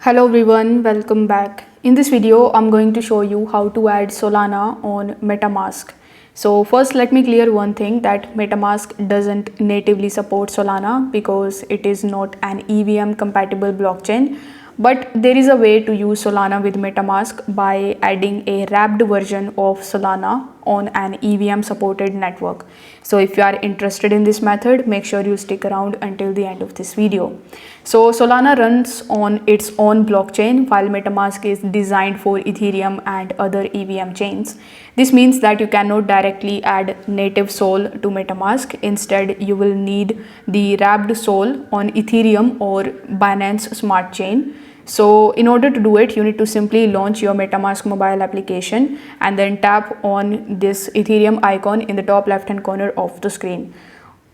Hello everyone, welcome back. In this video, I'm going to show you how to add Solana on MetaMask. So first, let me clear one thing that MetaMask doesn't natively support Solana because it is not an EVM compatible blockchain. But there is a way to use Solana with MetaMask by adding a wrapped version of Solana on an EVM supported network. So if you are interested in this method, make sure you stick around until the end of this video. So Solana runs on its own blockchain while MetaMask is designed for Ethereum and other EVM chains. This means that you cannot directly add native Sol to MetaMask. Instead, you will need the wrapped Sol on Ethereum or Binance Smart Chain. So in order to do it, you need to simply launch your MetaMask mobile application and then tap on this Ethereum icon in the top left hand corner of the screen.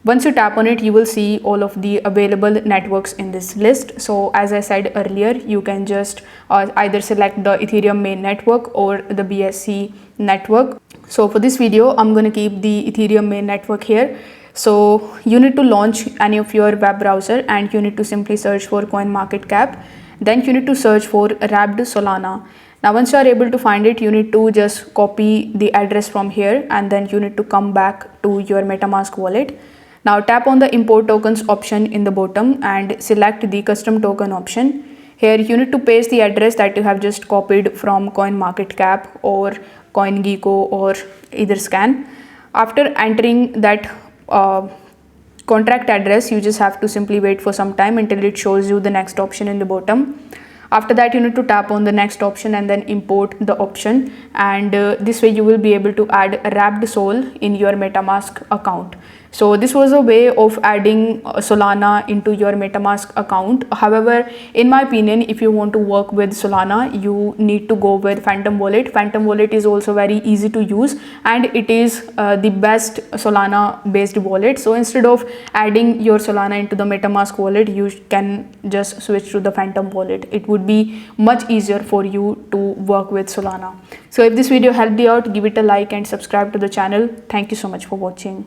Once you tap on it, you will see all of the available networks in this list. So as I said earlier, you can just either select the Ethereum main network or the BSC network. So for this video, I'm going to keep the Ethereum main network here. So you need to launch any of your web browser and you need to simply search for CoinMarketCap. Then you need to search for wrapped Solana. Now once you are able to find it, you need to just copy the address from here and then you need to come back to your MetaMask wallet. Now tap on the import tokens option in the bottom and select the custom token option. Here you need to paste the address that you have just copied from CoinMarketCap or CoinGecko or either Scan. After entering that contract address, you just have to simply wait for some time until it shows you the next option in the bottom. After that, you need to tap on the next option and then import the option, and this way you will be able to add wrapped Sol in your MetaMask account. So this was a way of adding Solana into your MetaMask account. However, in my opinion, if you want to work with Solana, you need to go with Phantom Wallet. Phantom Wallet is also very easy to use and it is the best Solana based wallet. So instead of adding your Solana into the MetaMask wallet, you can just switch to the Phantom Wallet. It would be much easier for you to work with Solana. So if this video helped you out, give it a like and subscribe to the channel. Thank you so much for watching.